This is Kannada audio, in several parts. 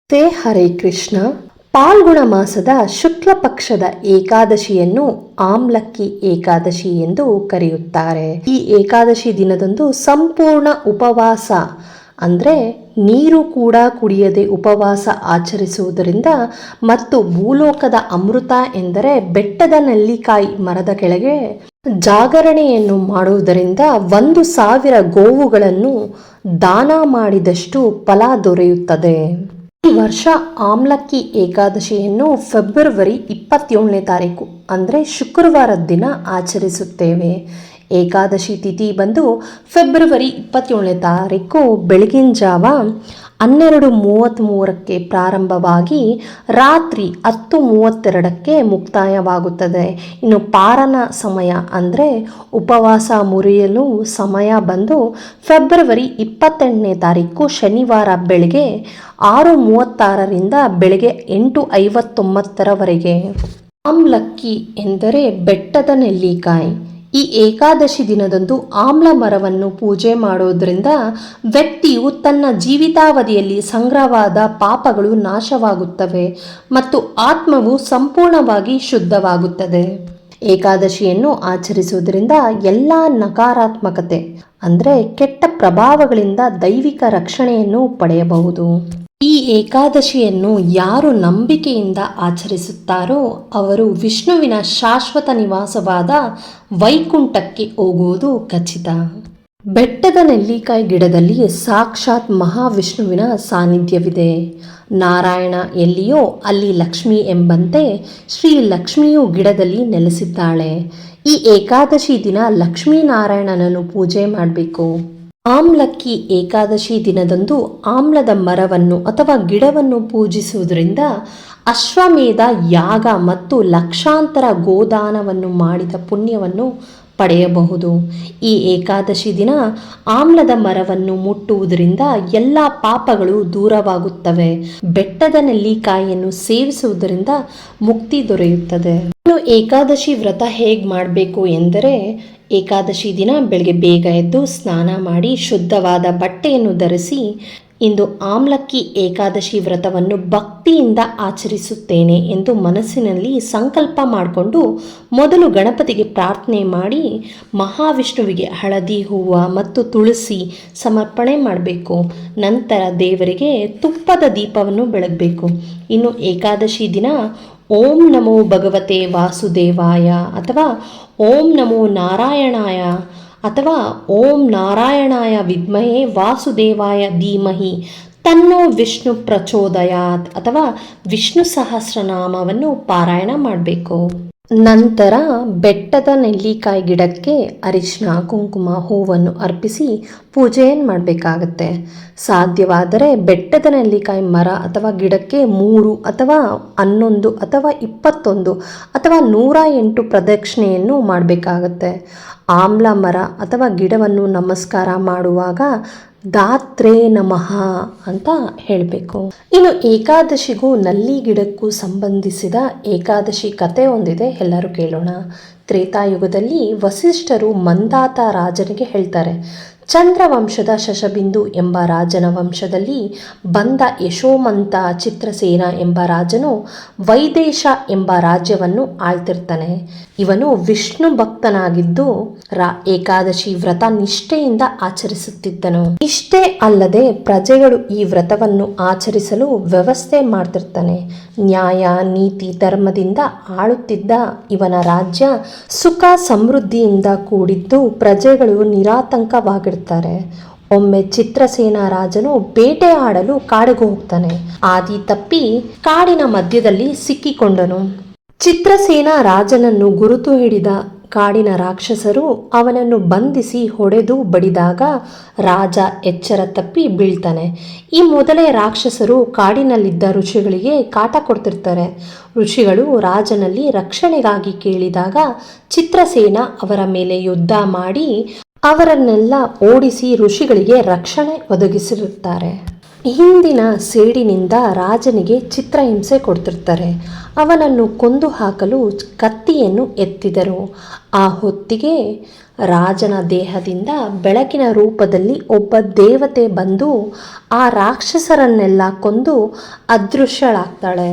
ಹರೇ ಕೃಷ್ಣ. ಪಾಲ್ಗುಣ ಮಾಸದ ಶುಕ್ಲ ಪಕ್ಷದ ಏಕಾದಶಿಯನ್ನು ಆಮ್ಲಕ್ಕಿ ಏಕಾದಶಿ ಎಂದು ಕರೆಯುತ್ತಾರೆ. ಈ ಏಕಾದಶಿ ದಿನದಂದು ಸಂಪೂರ್ಣ ಉಪವಾಸ ಅಂದರೆ ನೀರು ಕೂಡ ಕುಡಿಯದೆ ಉಪವಾಸ ಆಚರಿಸುವುದರಿಂದ ಮತ್ತು ಭೂಲೋಕದ ಅಮೃತ ಎಂದರೆ ಬೆಟ್ಟದ ನೆಲ್ಲಿಕಾಯಿ ಮರದ ಕೆಳಗೆ ಜಾಗರಣೆಯನ್ನು ಮಾಡುವುದರಿಂದ 1,000 ಗೋವುಗಳನ್ನು ದಾನ ಮಾಡಿದಷ್ಟು ಫಲ ದೊರೆಯುತ್ತದೆ. ಈ ವರ್ಷ ಆಮ್ಲಕ್ಕಿ ಏಕಾದಶಿಯನ್ನು ಫೆಬ್ರವರಿ 27ನೇ ತಾರೀಕು ಅಂದರೆ ಶುಕ್ರವಾರದ ದಿನ ಆಚರಿಸುತ್ತೇವೆ. ಏಕಾದಶಿ ತಿಥಿ ಬಂದು ಫೆಬ್ರವರಿ 27ನೇ ತಾರೀಕು ಬೆಳಗಿನ ಜಾವ 12:33ಕ್ಕೆ ಪ್ರಾರಂಭವಾಗಿ ರಾತ್ರಿ 10:32ಕ್ಕೆ ಮುಕ್ತಾಯವಾಗುತ್ತದೆ. ಇನ್ನು ಪಾರನ ಸಮಯ ಅಂದರೆ ಉಪವಾಸ ಮುರಿಯಲು ಸಮಯ ಬಂದು ಫೆಬ್ರವರಿ 28ನೇ ತಾರೀಕು ಶನಿವಾರ ಬೆಳಗ್ಗೆ 6:36ರಿಂದ ಬೆಳಗ್ಗೆ 8:59ರವರೆಗೆ. ಆಮ್ಲಕ್ಕಿ ಎಂದರೆ ಬೆಟ್ಟದ ನೆಲ್ಲಿಕಾಯಿ. ಈ ಏಕಾದಶಿ ದಿನದಂದು ಆಮ್ಲ ಮರವನ್ನು ಪೂಜೆ ಮಾಡೋದ್ರಿಂದ ವ್ಯಕ್ತಿಯು ತನ್ನ ಜೀವಿತಾವಧಿಯಲ್ಲಿ ಸಂಗ್ರಹವಾದ ಪಾಪಗಳು ನಾಶವಾಗುತ್ತವೆ ಮತ್ತು ಆತ್ಮವು ಸಂಪೂರ್ಣವಾಗಿ ಶುದ್ಧವಾಗುತ್ತದೆ. ಏಕಾದಶಿಯನ್ನು ಆಚರಿಸುವುದರಿಂದ ಎಲ್ಲ ನಕಾರಾತ್ಮಕತೆ ಅಂದರೆ ಕೆಟ್ಟ ಪ್ರಭಾವಗಳಿಂದ ದೈವಿಕ ರಕ್ಷಣೆಯನ್ನು ಪಡೆಯಬಹುದು. ಈ ಏಕಾದಶಿಯನ್ನು ಯಾರು ನಂಬಿಕೆಯಿಂದ ಆಚರಿಸುತ್ತಾರೋ ಅವರು ವಿಷ್ಣುವಿನ ಶಾಶ್ವತ ನಿವಾಸವಾದ ವೈಕುಂಠಕ್ಕೆ ಹೋಗುವುದು ಖಚಿತ. ಬೆಟ್ಟದ ನೆಲ್ಲಿಕಾಯಿ ಗಿಡದಲ್ಲಿ ಸಾಕ್ಷಾತ್ ಮಹಾವಿಷ್ಣುವಿನ ಸಾನ್ನಿಧ್ಯವಿದೆ. ನಾರಾಯಣ ಎಲ್ಲಿಯೋ ಅಲ್ಲಿ ಲಕ್ಷ್ಮಿ ಎಂಬಂತೆ ಶ್ರೀ ಲಕ್ಷ್ಮಿಯು ಗಿಡದಲ್ಲಿ ನೆಲೆಸಿದ್ದಾಳೆ. ಈ ಏಕಾದಶಿ ದಿನ ಲಕ್ಷ್ಮೀನಾರಾಯಣನನ್ನು ಪೂಜೆ ಮಾಡಬೇಕು. ಆಮ್ಲಕ್ಕಿ ಏಕಾದಶಿ ದಿನದಂದು ಆಮ್ಲದ ಮರವನ್ನು ಅಥವಾ ಗಿಡವನ್ನು ಪೂಜಿಸುವುದರಿಂದ ಅಶ್ವಮೇಧ ಯಾಗ ಮತ್ತು ಲಕ್ಷಾಂತರ ಗೋದಾನವನ್ನು ಮಾಡಿದ ಪುಣ್ಯವನ್ನು ಪಡೆಯಬಹುದು. ಈ ಏಕಾದಶಿ ದಿನ ಆಮ್ಲದ ಮರವನ್ನು ಮುಟ್ಟುವುದರಿಂದ ಎಲ್ಲ ಪಾಪಗಳು ದೂರವಾಗುತ್ತವೆ. ಬೆಟ್ಟದ ನೆಲ್ಲಿಕಾಯಿಯನ್ನು ಸೇವಿಸುವುದರಿಂದ ಮುಕ್ತಿ ದೊರೆಯುತ್ತದೆ. ಇನ್ನು ಏಕಾದಶಿ ವ್ರತ ಹೇಗೆ ಮಾಡಬೇಕು ಎಂದರೆ, ಏಕಾದಶಿ ದಿನ ಬೆಳಗ್ಗೆ ಬೇಗ ಎದ್ದು ಸ್ನಾನ ಮಾಡಿ ಶುದ್ಧವಾದ ಬಟ್ಟೆಯನ್ನು ಧರಿಸಿ ಇಂದು ಆಮ್ಲಕ್ಕಿ ಏಕಾದಶಿ ವ್ರತವನ್ನು ಭಕ್ತಿಯಿಂದ ಆಚರಿಸುತ್ತೇನೆ ಎಂದು ಮನಸ್ಸಿನಲ್ಲಿ ಸಂಕಲ್ಪ ಮಾಡಿಕೊಂಡು ಮೊದಲು ಗಣಪತಿಗೆ ಪ್ರಾರ್ಥನೆ ಮಾಡಿ ಮಹಾವಿಷ್ಣುವಿಗೆ ಹಳದಿ ಹೂವು ಮತ್ತು ತುಳಸಿ ಸಮರ್ಪಣೆ ಮಾಡಬೇಕು. ನಂತರ ದೇವರಿಗೆ ತುಪ್ಪದ ದೀಪವನ್ನು ಬೆಳಗಬೇಕು. ಇನ್ನು ಏಕಾದಶಿ ದಿನ ಓಂ ನಮೋ ಭಗವತೆ ವಾಸುದೇವಾಯ ಅಥವಾ ಓಂ ನಮೋ ನಾರಾಯಣಾಯ ಅಥವಾ ಓಂ ನಾರಾಯಣಾಯ ವಿದ್ಮಹೇ ವಾಸುದೇವಾಯ ಧೀಮಹಿ ತನ್ನೋ ವಿಷ್ಣು ಪ್ರಚೋದಯಾತ್ ಅಥವಾ ವಿಷ್ಣು ಸಹಸ್ರನಾಮವನ್ನು ಪಾರಾಯಣ ಮಾಡಬೇಕು. ನಂತರ ಬೆಟ್ಟದ ನೆಲ್ಲಿಕಾಯಿ ಗಿಡಕ್ಕೆ ಅರಿಶಿನ ಕುಂಕುಮ ಹೂವನ್ನು ಅರ್ಪಿಸಿ ಪೂಜೆಯನ್ನು ಮಾಡಬೇಕಾಗತ್ತೆ. ಸಾಧ್ಯವಾದರೆ ಬೆಟ್ಟದ ನೆಲ್ಲಿಕಾಯಿ ಮರ ಅಥವಾ ಗಿಡಕ್ಕೆ 3 ಅಥವಾ 11 ಅಥವಾ 21 ಅಥವಾ 108 ಪ್ರದಕ್ಷಿಣೆಯನ್ನು ಮಾಡಬೇಕಾಗತ್ತೆ. ಆಮ್ಲ ಮರ ಅಥವಾ ಗಿಡವನ್ನು ನಮಸ್ಕಾರ ಮಾಡುವಾಗ ದಾತ್ರೇ ನಮಃ ಅಂತ ಹೇಳಬೇಕು. ಇನ್ನು ಏಕಾದಶಿಗೂ ನಲ್ಲಿ ಗಿಡಕ್ಕೂ ಸಂಬಂಧಿಸಿದ ಏಕಾದಶಿ ಕಥೆ ಒಂದಿದೆ, ಎಲ್ಲರೂ ಕೇಳೋಣ. ತ್ರೇತಾಯುಗದಲ್ಲಿ ವಸಿಷ್ಠರು ಮಂದಾತ ರಾಜನಿಗೆ ಹೇಳ್ತಾರೆ, ಚಂದ್ರವಂಶದ ಶಶಬಿಂದು ಎಂಬ ರಾಜನ ವಂಶದಲ್ಲಿ ಬಂದ ಯಶೋಮಂತ ಚಿತ್ರಸೇನ ಎಂಬ ರಾಜನು ವೈದೇಶ ಎಂಬ ರಾಜ್ಯವನ್ನು ಆಳ್ತಿರ್ತಾನೆ. ಇವನು ವಿಷ್ಣು ಭಕ್ತನಾಗಿದ್ದು ಏಕಾದಶಿ ವ್ರತ ನಿಷ್ಠೆಯಿಂದ ಆಚರಿಸುತ್ತಿದ್ದನು. ಇಷ್ಟೇ ಅಲ್ಲದೆ ಪ್ರಜೆಗಳು ಈ ವ್ರತವನ್ನು ಆಚರಿಸಲು ವ್ಯವಸ್ಥೆ ಮಾಡ್ತಿರ್ತಾನೆ. ನ್ಯಾಯ ನೀತಿ ಧರ್ಮದಿಂದ ಆಳುತ್ತಿದ್ದ ಇವನ ರಾಜ್ಯ ಸುಖ ಸಮೃದ್ಧಿಯಿಂದ ಕೂಡಿದ್ದು ಪ್ರಜೆಗಳು ನಿರಾತಂಕವಾಗಿರ್ತಾರೆ. ಒಮ್ಮೆ ಚಿತ್ರಸೇನ ರಾಜನು ಬೇಟೆ ಆಡಲು ಕಾಡಿಗೆ ಹೋಗ್ತಾನೆ. ಆದಿ ತಪ್ಪಿ ಕಾಡಿನ ಮಧ್ಯದಲ್ಲಿ ಸಿಕ್ಕಿಕೊಂಡನು. ಚಿತ್ರಸೇನ ರಾಜನನ್ನು ಗುರುತು ಹಿಡಿದ ಕಾಡಿನ ರಾಕ್ಷಸರು ಅವನನ್ನು ಬಂಧಿಸಿ ಹೊಡೆದು ಬಡಿದಾಗ ರಾಜ ಎಚ್ಚರ ತಪ್ಪಿ ಬೀಳ್ತಾನೆ. ಈ ಮೊದಲೇ ರಾಕ್ಷಸರು ಕಾಡಿನಲ್ಲಿದ್ದ ಋಷಿಗಳಿಗೆ ಕಾಟ ಕೊಡ್ತಿರ್ತಾರೆ. ಋಷಿಗಳು ರಾಜನಲ್ಲಿ ರಕ್ಷಣೆಗಾಗಿ ಕೇಳಿದಾಗ ಚಿತ್ರಸೇನ ಅವರ ಮೇಲೆ ಯುದ್ಧ ಮಾಡಿ ಅವರನ್ನೆಲ್ಲ ಓಡಿಸಿ ಋಷಿಗಳಿಗೆ ರಕ್ಷಣೆ ಒದಗಿಸಿರುತ್ತಾರೆ. ಹಿಂದಿನ ಸೇಡಿನಿಂದ ರಾಜನಿಗೆ ಚಿತ್ರಹಿಂಸೆ ಕೊಡ್ತಿರ್ತಾರೆ. ಅವನನ್ನು ಕೊಂದು ಹಾಕಲು ಕತ್ತಿ ಕತ್ತಿಯನ್ನು ಎತ್ತಿದರು. ಆ ಹೊತ್ತಿಗೆ ರಾಜನ ದೇಹದಿಂದ ಬೆಳಕಿನ ರೂಪದಲ್ಲಿ ಒಬ್ಬ ದೇವತೆ ಬಂದು ಆ ರಾಕ್ಷಸರನ್ನೆಲ್ಲ ಕೊಂದು ಅದೃಶ್ಯಳಾಗ್ತಾಳೆ.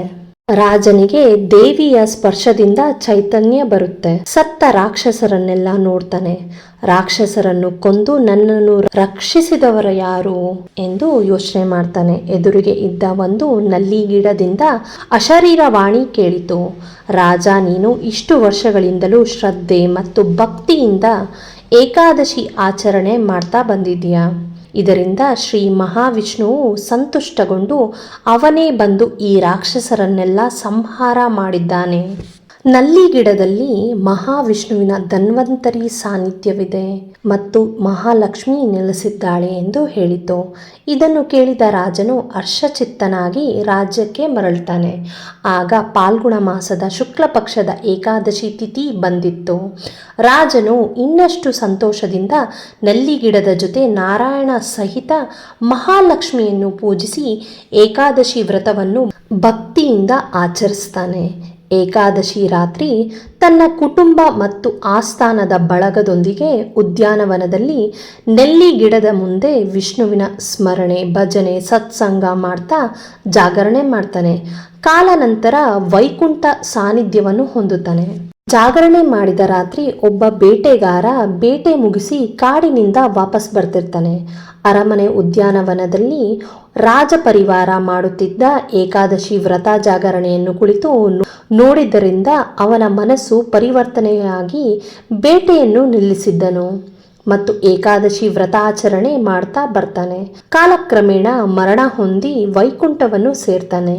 ರಾಜನಿಗೆ ದೇವಿಯ ಸ್ಪರ್ಶದಿಂದ ಚೈತನ್ಯ ಬರುತ್ತೆ. ಸತ್ತ ರಾಕ್ಷಸರನ್ನೆಲ್ಲ ನೋಡ್ತಾನೆ. ರಾಕ್ಷಸರನ್ನು ಕೊಂದು ನನ್ನನ್ನು ರಕ್ಷಿಸಿದವರು ಯಾರು ಎಂದು ಯೋಚನೆ ಮಾಡ್ತಾನೆ. ಎದುರಿಗೆ ಇದ್ದ ಒಂದು ನಲ್ಲಿ ಗಿಡದಿಂದ ಅಶರೀರವಾಣಿ ಕೇಳಿತು. ರಾಜ, ನೀನು ಇಷ್ಟು ವರ್ಷಗಳಿಂದಲೂ ಶ್ರದ್ಧೆ ಮತ್ತು ಭಕ್ತಿಯಿಂದ ಏಕಾದಶಿ ಆಚರಣೆ ಮಾಡ್ತಾ ಬಂದಿದ್ದೀಯಾ. ಇದರಿಂದ ಶ್ರೀ ಮಹಾವಿಷ್ಣುವು ಸಂತುಷ್ಟಗೊಂಡು ಅವನೇ ಬಂದು ಈ ರಾಕ್ಷಸರನ್ನೆಲ್ಲ ಸಂಹಾರ ಮಾಡಿದ್ದಾನೆ. ನಲ್ಲಿ ಗಿಡದಲ್ಲಿ ಮಹಾವಿಷ್ಣುವಿನ ಧನ್ವಂತರಿ ಸಾನ್ನಿಧ್ಯವಿದೆ ಮತ್ತು ಮಹಾಲಕ್ಷ್ಮಿ ನೆಲೆಸಿದ್ದಾಳೆ ಎಂದು ಹೇಳಿತು. ಇದನ್ನು ಕೇಳಿದ ರಾಜನು ಹರ್ಷಚಿತ್ತನಾಗಿ ರಾಜ್ಯಕ್ಕೆ ಮರಳುತ್ತಾನೆ. ಆಗ ಪಾಲ್ಗುಣ ಮಾಸದ ಶುಕ್ಲ ಪಕ್ಷದ ಏಕಾದಶಿ ತಿಥಿ ಬಂದಿತ್ತು. ರಾಜನು ಇನ್ನಷ್ಟು ಸಂತೋಷದಿಂದ ನಲ್ಲಿ ಗಿಡದ ಜೊತೆ ನಾರಾಯಣ ಸಹಿತ ಮಹಾಲಕ್ಷ್ಮಿಯನ್ನು ಪೂಜಿಸಿ ಏಕಾದಶಿ ವ್ರತವನ್ನು ಭಕ್ತಿಯಿಂದ ಆಚರಿಸ್ತಾನೆ. ಏಕಾದಶಿ ರಾತ್ರಿ ತನ್ನ ಕುಟುಂಬ ಮತ್ತು ಆಸ್ಥಾನದ ಬಳಗದೊಂದಿಗೆ ಉದ್ಯಾನವನದಲ್ಲಿ ನೆಲ್ಲಿ ಗಿಡದ ಮುಂದೆ ವಿಷ್ಣುವಿನ ಸ್ಮರಣೆ, ಭಜನೆ, ಸತ್ಸಂಗ ಮಾಡ್ತಾ ಜಾಗರಣೆ ಮಾಡ್ತಾನೆ. ಕಾಲಾನಂತರ ವೈಕುಂಠ ಸಾನ್ನಿಧ್ಯವನ್ನು ಹೊಂದುತ್ತಾನೆ. ಜಾಗರಣೆ ಮಾಡಿದ ರಾತ್ರಿ ಒಬ್ಬ ಬೇಟೆಗಾರ ಬೇಟೆ ಮುಗಿಸಿ ಕಾಡಿನಿಂದ ವಾಪಸ್ ಬರ್ತಿರ್ತಾನೆ. ಅರಮನೆ ಉದ್ಯಾನವನದಲ್ಲಿ ರಾಜ ಪರಿವಾರ ಮಾಡುತ್ತಿದ್ದ ಏಕಾದಶಿ ವ್ರತ ಜಾಗರಣೆಯನ್ನು ಕುಳಿತು ನೋಡಿದ್ದರಿಂದ ಅವನ ಮನಸ್ಸು ಪರಿವರ್ತನೆಯಾಗಿ ಬೇಟೆಯನ್ನು ನಿಲ್ಲಿಸಿದ್ದನು ಮತ್ತು ಏಕಾದಶಿ ವ್ರತಾಚರಣೆ ಮಾಡ್ತಾ ಬರ್ತಾನೆ. ಕಾಲಕ್ರಮೇಣ ಮರಣ ಹೊಂದಿ ವೈಕುಂಠವನ್ನು ಸೇರ್ತಾನೆ.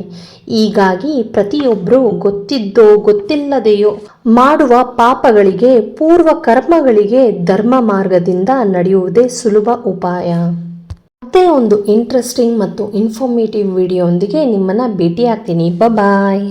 ಹೀಗಾಗಿ ಪ್ರತಿಯೊಬ್ಬರು ಗೊತ್ತಿದ್ದೋ ಗೊತ್ತಿಲ್ಲದೆಯೋ ಮಾಡುವ ಪಾಪಗಳಿಗೆ, ಪೂರ್ವ ಕರ್ಮಗಳಿಗೆ ಧರ್ಮ ಮಾರ್ಗದಿಂದ ನಡೆಯುವುದೇ ಸುಲಭ ಉಪಾಯ. ಮತ್ತೆ ಒಂದು ಇಂಟ್ರೆಸ್ಟಿಂಗ್ ಮತ್ತು ಇನ್ಫಾರ್ಮೇಟಿವ್ ವಿಡಿಯೋ ಒಂದಿಗೆ ನಿಮ್ಮನ್ನು ಭೇಟಿ ಆಗ್ತೀನಿ. ಬಾಯ್.